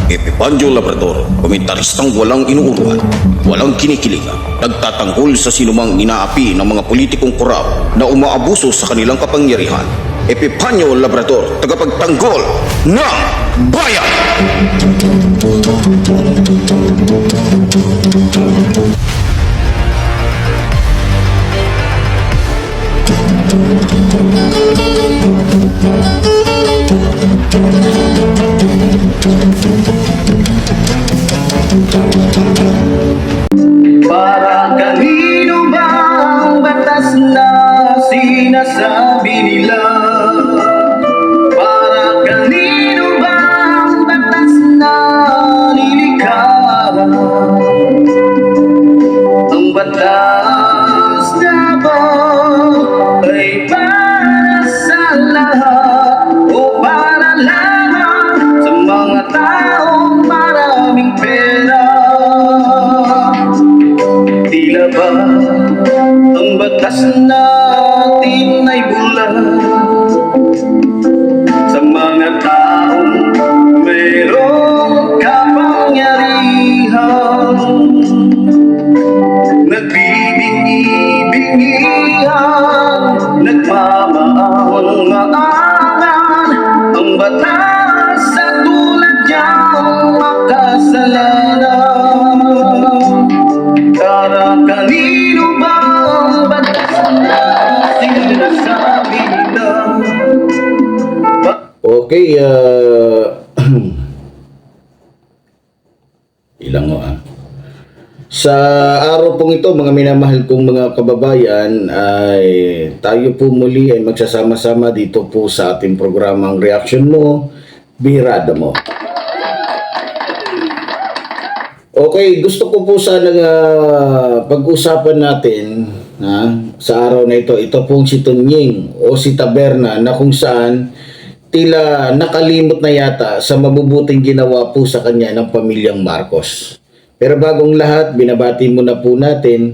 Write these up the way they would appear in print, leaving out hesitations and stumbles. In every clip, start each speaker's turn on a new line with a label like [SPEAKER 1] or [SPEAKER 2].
[SPEAKER 1] Epipandio Labrador, komentaristang walang inuurwan, walang kinikilingan, nagtatanggol sa sinumang inaapi ng mga politikong korap na umaabuso sa kanilang kapangyarihan. Epipandio Labrador, tagapagtanggol ng bayan!
[SPEAKER 2] Para kanino ba ang batas na sinasabi nila? Para kanino ba ang batas na nilikha? Ang batas na ba ay para sa lahat o para lamang sa mga taong maraming pera? Tila ba ang batas natin ay bulag sa mga taong mayroong kapangyarihan, nagbibingi-bingihan, nagmamahal-mahalan ang batas sa tulad niyang makasalanan. Para kanino ba ang batas na sinasabi nila?
[SPEAKER 3] Okay, ilang Sa araw pong ito, mga minamahal kong mga kababayan, ay tayo po muli ay magsasama-sama dito po sa ating programang Reaction Mo, Birada Mo. Okay, gusto ko po sanang pag-usapan natin sa araw na ito. Ito pong si Tunying o si Taberna na kung saan tila nakalimot na yata sa mabubuting ginawa po sa kanya ng pamilyang Marcos. Pero bagong lahat, binabati muna po natin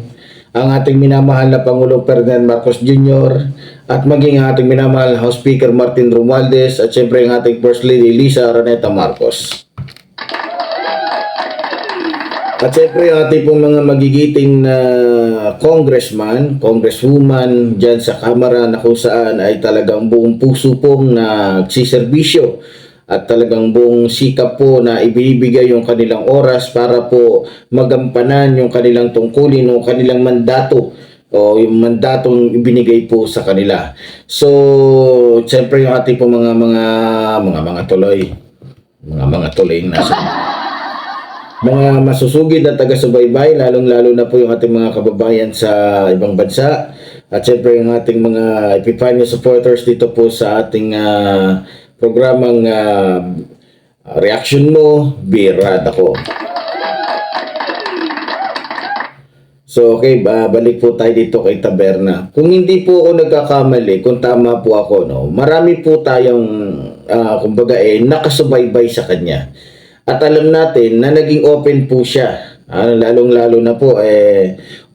[SPEAKER 3] ang ating minamahal na Pangulong Ferdinand Marcos Jr. at maging ang ating minamahal House Speaker Martin Romualdez at syempre ang ating First Lady Liza Araneta Marcos. At syempre ang ating pong mga magigiting na congressman, congresswoman dyan sa Kamara na kung saan ay talagang buong puso pong nagsiservisyo at talagang buong sikap po na ibibigay yung kanilang oras para po magampanan yung kanilang tungkulin o kanilang mandato o yung mandatong ibinigay po sa kanila. So, syempre yung ating po mga tuloy nasa mga masusugid na taga-subaybay, lalong-lalo na po yung ating mga kababayan sa ibang bansa at syempre yung ating mga Epipanyo supporters dito po sa ating programang Reaction Mo, Birada Ko. So okay, balik po tayo dito kay Taberna. Kung hindi po ako nagkakamali, kung tama po ako, marami po tayong kumbaga nakasubaybay sa kanya. At alam natin na naging open po siya, lalong-lalo na po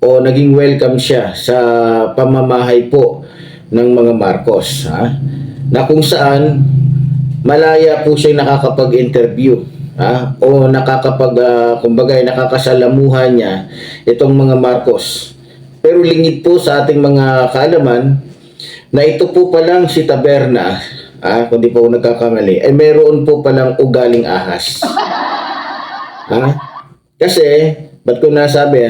[SPEAKER 3] o naging welcome siya sa pamamahay po ng mga Marcos, na kung saan malaya po siya nakakapag-interview, o kumbaga nakakasalamuhan niya itong mga Marcos. Pero lingid po sa ating mga kaalaman na ito po palang si Taberna, kung di po ako nagkakamali, ay meron po palang ugaling ahas. Kasi, ba't ko nasabi,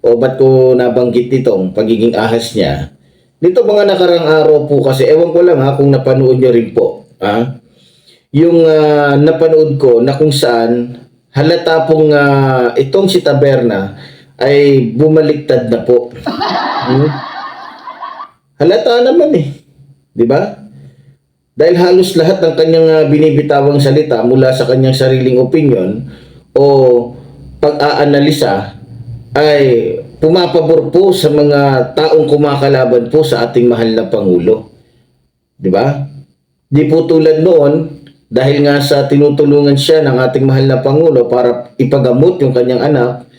[SPEAKER 3] o ba't ko nabanggit itong pagiging ahas niya? Dito mga nakarang araw po kasi, ewan ko lang kung napanood nyo rin po. Yung napanood ko na kung saan halata pong itong si Taberna ay bumaliktad na po. Halata naman di ba? Dahil halos lahat ng kanyang binibitawang salita mula sa kanyang sariling opinion o pag-aanalisa ay pumapabor po sa mga taong kumakalaban po sa ating mahal na Pangulo. Di ba? Di po tulad noon, dahil nga sa tinutulungan siya ng ating mahal na Pangulo para ipagamot yung kanyang anak,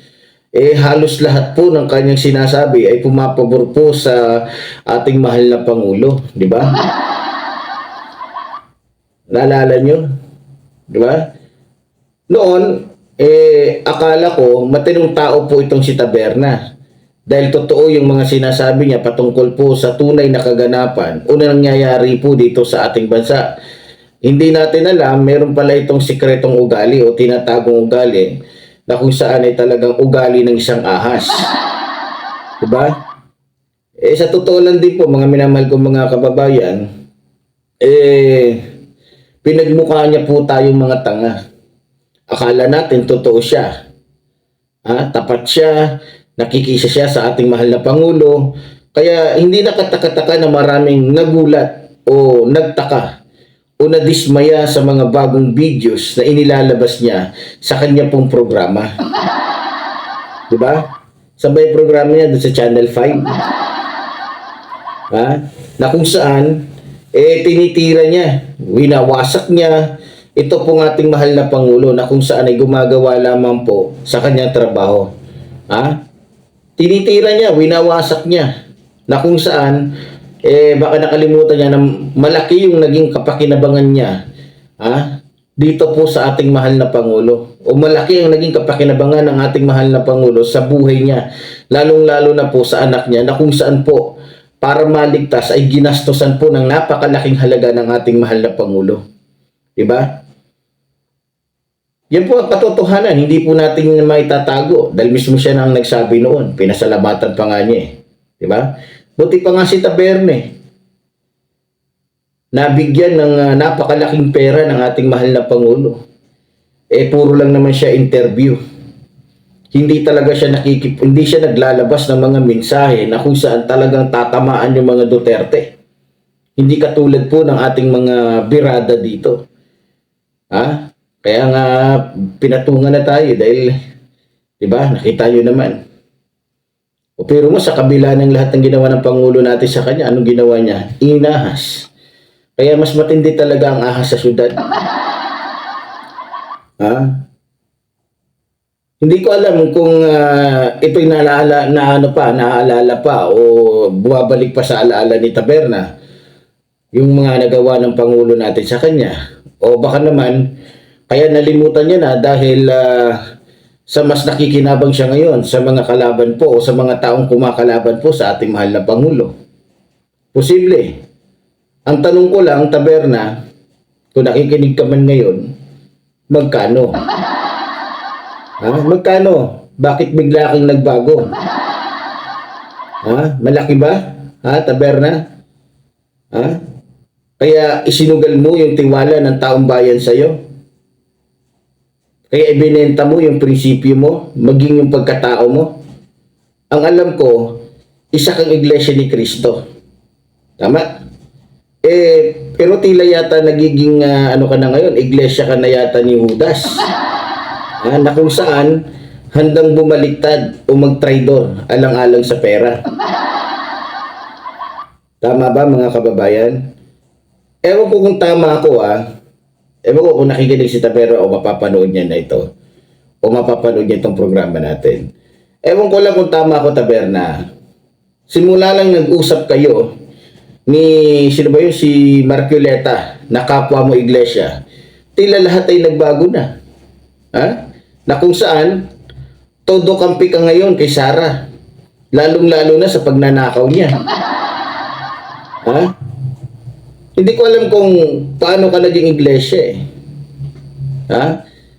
[SPEAKER 3] halos lahat po ng kanyang sinasabi ay pumapabor po sa ating mahal na Pangulo. Di ba? Naalala nyo? Di ba? Noon, akala ko matinong tao po itong si Taberna. Dahil totoo yung mga sinasabi niya patungkol po sa tunay na kaganapan o na nangyayari po dito sa ating bansa. Hindi natin alam, meron pala itong sikretong ugali o tinatagong ugali na kung saan ay talagang ugali ng isang ahas. Diba? Sa totoo lang din po, mga minamahal kong mga kababayan, pinagmukha niya po tayong mga tanga. Akala natin totoo siya. Tapat siya, nakikisa siya sa ating mahal na Pangulo. Kaya hindi nakataka-taka na maraming nagulat o nagtaka o nadismaya sa mga bagong videos na inilalabas niya sa kanya pong programa. Diba? Sabay programa niya doon sa Channel 5. Na kung saan, tinitira niya, winawasak niya, ito pong ating mahal na Pangulo na kung saan ay gumagawa lamang po sa kanyang trabaho. Tinitira niya, winawasak niya, na kung saan, baka nakalimutan niya na malaki yung naging kapakinabangan niya, dito po sa ating mahal na Pangulo. O malaki ang naging kapakinabangan ng ating mahal na Pangulo sa buhay niya, lalong-lalo na po sa anak niya, na kung saan po, para maligtas ay ginastosan po ng napakalaking halaga ng ating mahal na Pangulo. Diba? Yan po ang katotohanan, hindi po natin maitatago dahil mismo siya nang nagsabi noon, pinasalamatan pa nga niya Diba? Buti pa nga si Taberne, nabigyan ng napakalaking pera ng ating mahal na Pangulo. Puro lang naman siya interview. Hindi talaga siya hindi siya naglalabas ng mga mensahe na kung saan talagang tatamaan yung mga Duterte. Hindi katulad po ng ating mga birada dito. Kaya nga pinatungan na tayo dahil, di ba, nakita nyo naman. Pero mo sa kabila ng lahat ng ginawa ng Pangulo natin sa kanya, anong ginawa niya? Inahas. Kaya mas matindi talaga ang ahas sa syudad. Hindi ko alam kung ito'y naaalala pa o bumabalik pa sa alaala ni Taberna yung mga nagawa ng Pangulo natin sa kanya. O baka naman, kaya nalimutan niya na dahil sa mas nakikinabang siya ngayon sa mga kalaban po o sa mga taong kumakalaban po sa ating mahal na Pangulo. Posible. Ang tanong ko lang, Taberna, kung nakikinig ka man ngayon, magkano? Magkano? Bakit bigla kang nagbago? Malaki ba? Taberna? Kaya isinugal mo yung tiwala ng taong bayan sa'yo? Kaya ibinenta mo yung prinsipyo mo, maging yung pagkatao mo? Ang alam ko, isa kang iglesia ni Kristo. Tama? Pero tila yata nagiging ka na ngayon, iglesia ka na yata ni Judas. Na kung saan handang bumaliktad o magtraidor alang-alang sa pera. Tama ba mga kababayan? Ewan ko kung tama ako Ewan ko kung nakikinig si Taberna o mapapanood niya na ito. O mapapanood niya itong programa natin. Ewan ko lang kung tama ako, Taberna. Simula lang nag-usap kayo ni, sino ba yun? Si Marcoleta, na kapwa mo iglesia. Tila lahat ay nagbago na. Na kung saan, todo kampi ka ngayon kay Sara. Lalong-lalo na sa pagnanakaw niya. Hindi ko alam kung paano ka naging iglesia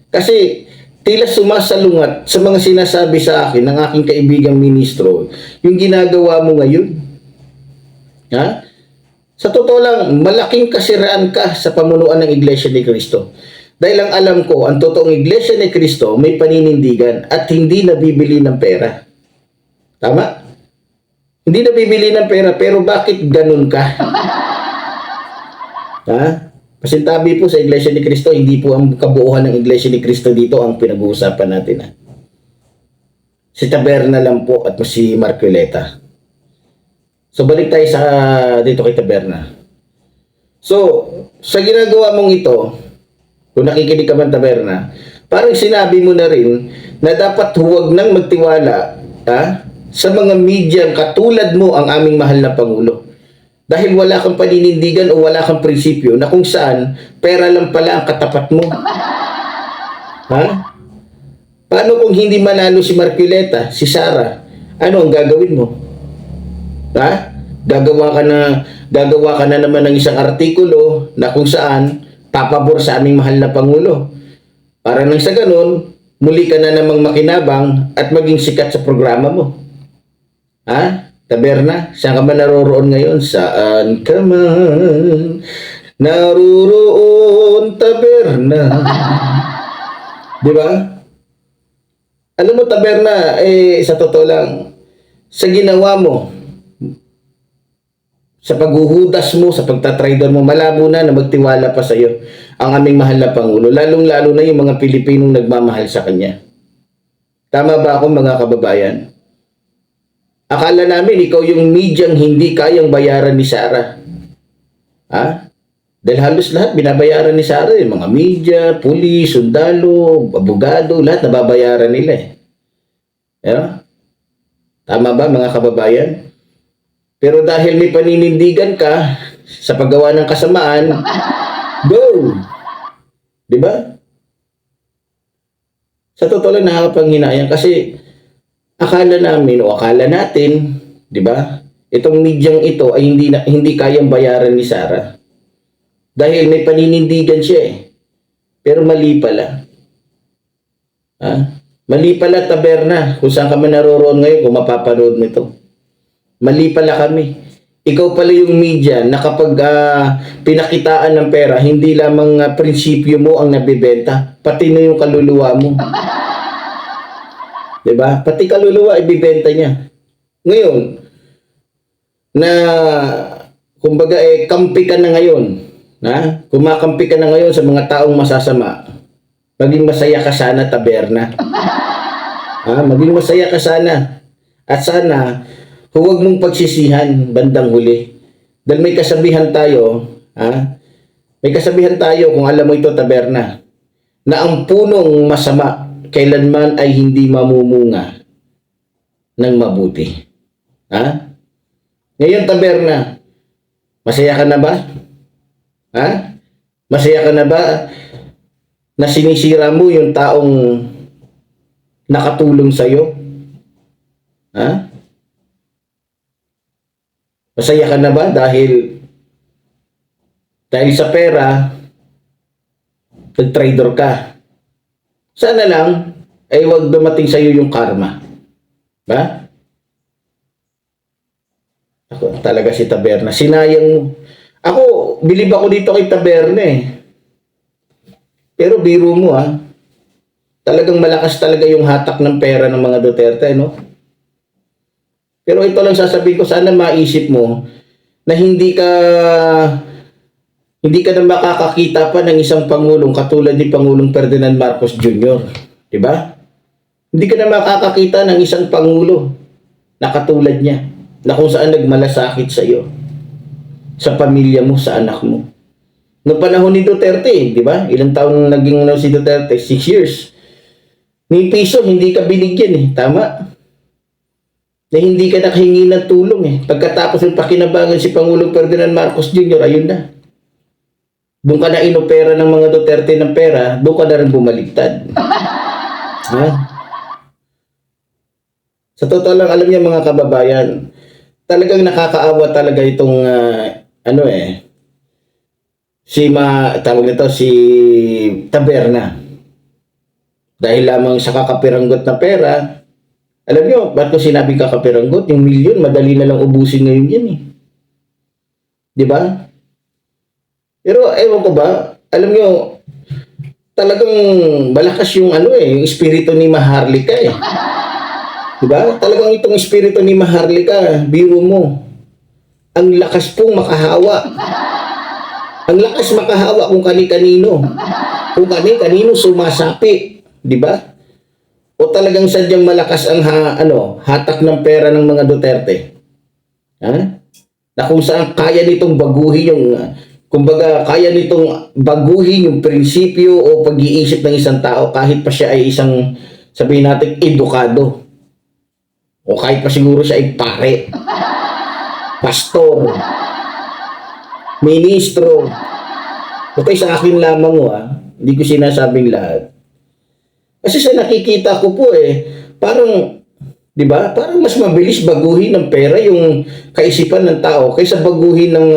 [SPEAKER 3] Kasi tila sumasalungat sa mga sinasabi sa akin ng aking kaibigang ministro yung ginagawa mo ngayon. Sa totoo lang, malaking kasiraan ka sa pamunuan ng Iglesia ni Cristo. Dahil ang alam ko, ang totoong Iglesia ni Cristo may paninindigan at hindi nabibili ng pera. Tama? Hindi nabibili ng pera, pero bakit ganun ka? Pasintabi po sa Iglesia ni Cristo, hindi po ang kabuuan ng Iglesia ni Cristo dito ang pinag-uusapan natin. Si Taberna lang po at si Marcoleta. So balik tayo dito kay Taberna. So, sa ginagawa mong ito, kung nakikinig ka man, Taberna, parang sinabi mo na rin na dapat huwag nang magtiwala sa mga media katulad mo ang aming mahal na Pangulo. Dahil wala kang paninindigan o wala kang prinsipyo na kung saan pera lang pala ang katapat mo. Ha? Paano kung hindi manalo si Marcoleta, si Sara? Ano ang gagawin mo? Ha? Gagawa ka na naman ng isang artikulo na kung saan papabor sa aming mahal na Pangulo. Para nang sa ganun, muli ka na namang makinabang at maging sikat sa programa mo. Ha? Taberna, saan ka man naroroon ngayon? Saan ka man naroroon, Taberna? Di ba? Alam mo, Taberna, sa totoo lang, sa ginawa mo, sa paghuhudas mo, sa pagtatrader mo, malabo na magtiwala pa sa iyo ang aming mahal na Pangulo, lalong-lalo na yung mga Pilipinong nagmamahal sa Kanya. Tama ba ako, mga kababayan? Akala namin ikaw yung medyang hindi kayang bayaran ni Sara. Ha? Dahil halos lahat binabayaran ni Sara, mga media, pulis, sundalo, abogado, lahat nababayaran nila eh. Yeah? Tama ba, mga kababayan? Pero dahil may paninindigan ka sa paggawa ng kasamaan, go! Di ba? Sa totoo lang nakakapanghinayang kasi akala namin o akala natin, di ba? Itong medyang ito ay hindi kayang bayaran ni Sara. Dahil may paninindigan siya eh. Pero mali pala. Ha? Mali pala, Taberna, kung saan ka man naroroon ngayon, kung mapapanood nito. Mali pala kami. Ikaw pala yung media na kapag pinakitaan ng pera, hindi lamang prinsipyo mo ang nabibenta, pati na yung kaluluwa mo. Diba? Pati kaluluwa, ibibenta niya. Ngayon, na, kumbaga, kampi ka na ngayon. Na? Kumakampi ka na ngayon sa mga taong masasama. Maging masaya ka sana, Taberna. Maging masaya ka sana. At sana, huwag mong pagsisihan bandang huli. Dahil may kasabihan tayo, may kasabihan tayo, kung alam mo ito, Taberna, na ang punong masama kailanman ay hindi mamumunga ng mabuti. Ngayon, Taberna, masaya ka na ba? Masaya ka na ba na sinisira mo yung taong nakatulong sa'yo? Masaya ka na ba dahil sa pera, nag-trader ka? Sana lang ay wag dumating sa iyo yung karma. Ba? Ako talaga si Taberna, sinayang mo. Ako, bilib ako dito kay Taberna eh. Pero biro mo talagang malakas talaga yung hatak ng pera ng mga Duterte, no? Pero ito lang sasabihin ko, sana maisip mo na hindi ka na makakakita pa ng isang pangulong katulad ni Pangulong Ferdinand Marcos Jr. Diba? Hindi ka na makakakita ng isang pangulo na katulad niya, na kung saan nagmalasakit sa iyo, sa pamilya mo, sa anak mo. Noong panahon ni Duterte, di ba? Ilang taon naging si Duterte? 6 years. Ni piso, hindi ka binigyan eh. Tama? Na hindi ka nakahingi ng tulong eh. Pagkatapos ng pakinabangan si Pangulong Ferdinand Marcos Jr., ayun na. Doon ka na inopera ng mga Duterte ng pera, doon ka na rin bumaligtad. Sa totoo lang, alam niya mga kababayan, talagang nakakaawa talaga itong si Taberna. Dahil lamang sa kakapiranggot na pera, alam niyo, ba't ko sinabing kakapiranggot? Yung milyon, madali na lang ubusin ngayon yan eh. Di ba? Pero ewan ko ba, alam niyo, talagang malakas yung yung espiritu ni Maharlika eh. Diba? Talagang itong espiritu ni Maharlika, biro mo, ang lakas pong makahawa. Ang lakas makahawa kung kani-kanino. Kung kani-kanino sumasapi. Diba? O talagang sadyang malakas ang hatak ng pera ng mga Duterte. Na kung saan kaya nitong baguhin yung, kumbaga, kaya nitong baguhin yung prinsipyo o pag-iisip ng isang tao kahit pa siya ay isang, sabihin natin, edukado. O kahit pa siguro siya ay pare, pastor, ministro. Okay, sa akin lamang hindi ko sinasabing lahat. Kasi sa nakikita ko po parang, di ba? Parang mas mabilis baguhin ng pera yung kaisipan ng tao kaysa baguhin ng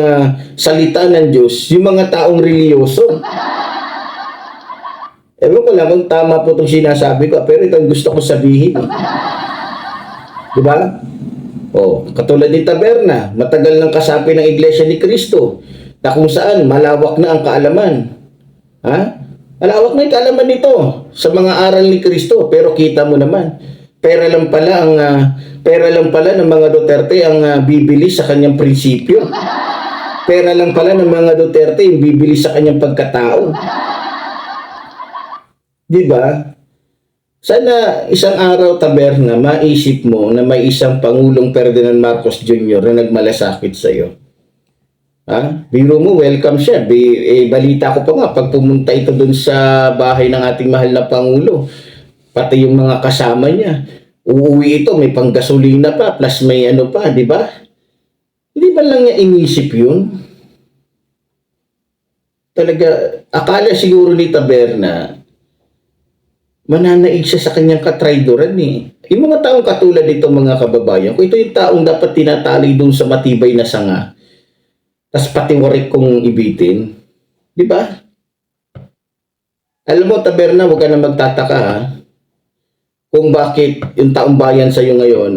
[SPEAKER 3] salita ng Diyos yung mga taong reliyoso. Ewan ko lang kung tama po itong sinasabi ko, pero ito ang gusto ko sabihin. Di ba? Katulad ni Taberna, matagal nang kasapi ng Iglesia ni Cristo, na kung saan malawak na ang kaalaman. Malawak na yung kaalaman nito sa mga aral ni Cristo, pero kita mo naman, pera lang pala ng mga Duterte ang bibili sa kanyang prinsipyo. Pera lang pala ng mga Duterte yung bibili sa kanyang pagkatao. Di ba? Sana isang araw, Taberna, maisip mo na may isang Pangulong Ferdinand Marcos Jr. na nagmalasakit sa iyo. Biro mo, welcome siya. Balita ko pa nga, pag pumunta ito dun sa bahay ng ating mahal na Pangulo, pati yung mga kasama niya, uuwi ito, may panggasolina pa, plus may ano pa, di ba? Hindi ba lang niya inisip yun? Talaga, akala siguro ni Taberna, mananaig siya sa kanyang katraydoran Yung mga taong katulad nito mga kababayan, kung ito yung taong dapat tinatali doon sa matibay na sanga, tas pati warik kong ibitin, di ba? Alam mo, Taberna, huwag ka na magtataka kung bakit yung taong bayan sa iyo ngayon,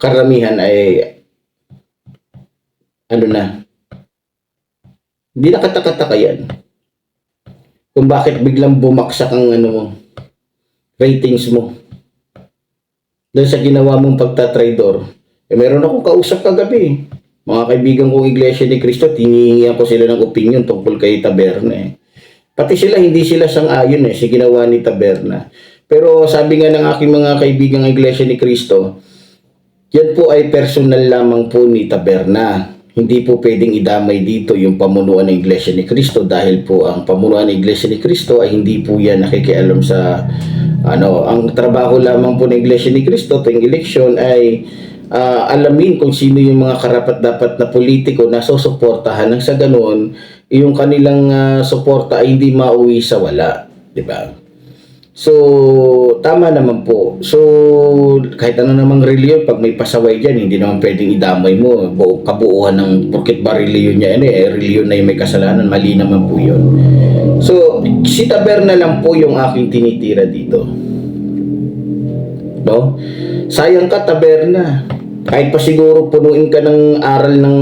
[SPEAKER 3] karamihan ay, hindi nakatakataka yan. Kung bakit biglang bumaksak ang ratings mo dahil sa ginawa mong pagtatraidor. Meron akong kausap kagabi, mga kaibigan kong Iglesia ni Cristo, tinihingihan ko sila ng opinion tungkol kay Taberna pati sila hindi sila sang-ayon sa ginawa ni Taberna. Pero sabi nga ng aking mga kaibigang Iglesia ni Cristo, yan po ay personal lamang po ni Taberna. Hindi po pwedeng idamay dito yung pamunuan ng Iglesia ni Cristo dahil po ang pamunuan ng Iglesia ni Cristo ay hindi po yan nakikialam sa ang trabaho lamang po ng Iglesia ni Cristo tuwing eleksyon ay alamin kung sino yung mga karapat-dapat na politiko na susuportahan nang sa ganoon yung kanilang suporta ay hindi mauwi sa wala, di ba? So, tama naman po. So, kahit ano namang reliyon, pag may pasaway dyan, hindi naman pwedeng idamay mo. Kabuuan ng, porket ba reliyon niya, reliyon na yung may kasalanan, mali naman po yun. So, si Taberna lang po yung aking tinitira dito. No? Sayang ka, Taberna. Kahit pa siguro punuin ka ng aral ng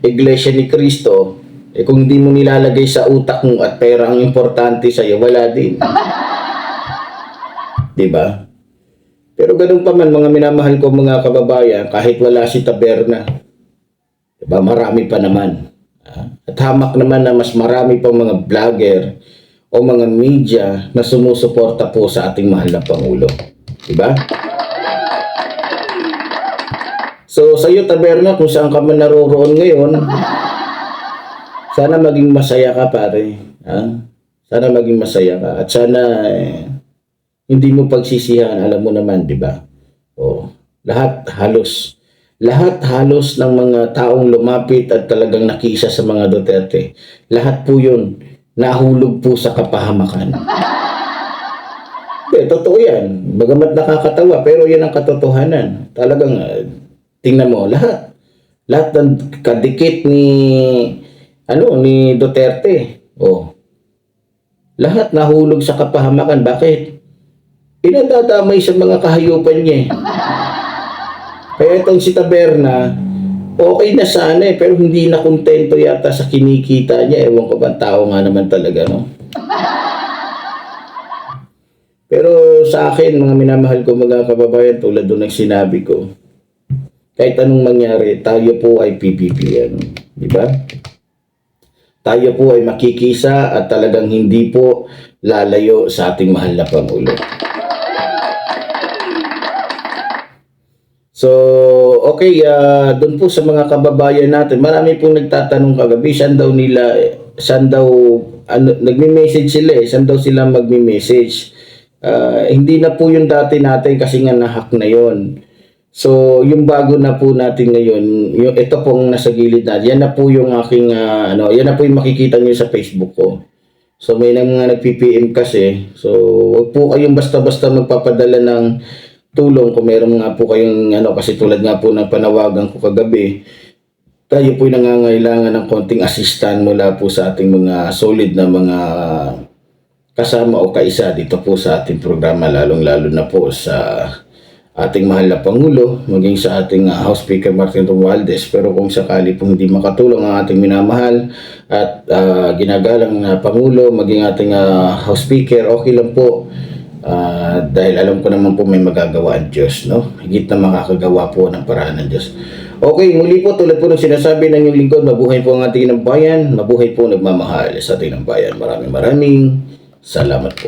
[SPEAKER 3] Iglesia ni Cristo, kung hindi mo nilalagay sa utak mo at pera ang importante sa'yo, wala din. Diba? Pero ganun pa man mga minamahal ko mga kababayan, kahit wala si Taberna, diba, marami pa naman. At hamak naman na mas marami pang mga vlogger o mga media na sumusuporta po sa ating mahal na Pangulo. Diba? So sa iyo, Taberna, kung saan ka man naroroon ngayon, sana maging masaya ka, pare. Sana maging masaya ka. At sana hindi mo pagsisihan, alam mo naman, di ba? Lahat halos ng mga taong lumapit at talagang nakisa sa mga Duterte, lahat po yun nahulog po sa kapahamakan. Totoo yan. Bagamat nakakatawa, pero yan ang katotohanan. Talagang, tingnan mo, lahat ng kadikit ni Duterte, lahat nahulog sa kapahamakan. Bakit? Pinadadamay sa mga kahayupan niya. Kaya itong si Taberna, okay na sana pero hindi na kontento yata sa kinikita niya. Ewan ko ba, tao nga naman talaga, no? Pero sa akin, mga minamahal ko mga kababayan, tulad doon ng sinabi ko, kahit anong mangyari, tayo po ay PPP, di ba? Tayo po ay makikisa at talagang hindi po lalayo sa ating mahal na Pangulo. So, okay, doon po sa mga kababayan natin, marami pong nagtatanong kagabi, nagme-message sila saan daw sila magme-message. Hindi na po yung dati natin kasi nga na-hack na yon. So, yung bago na po natin ngayon, ito pong nasa gilid natin, yan na po yung aking, yan na po yung makikita nyo sa Facebook ko. So may nang mga nag-PPM kasi. So wag po kayong basta-basta magpapadala ng tulong kung meron nga po kayong kasi tulad nga po ng panawagan ko kagabi, tayo po'y nangangailangan ng konting assistant mula po sa ating mga solid na mga kasama o kaisa dito po sa ating programa, lalong-lalo na po sa ating mahal na Pangulo, maging sa ating House Speaker Martin Romualdez. Pero kung sakali pong hindi makatulong ang ating minamahal at ginagalang na Pangulo, maging ating House Speaker, okay lang po. Dahil alam ko naman po may magagawa ang Diyos, no? Higit na makakagawa po ng paraan ng Diyos. Okay, muli po, tulad po ng sinasabi ng inyong lingkod, mabuhay po ang ating ng bayan, mabuhay po nagmamahal sa ating ng bayan. Maraming salamat po.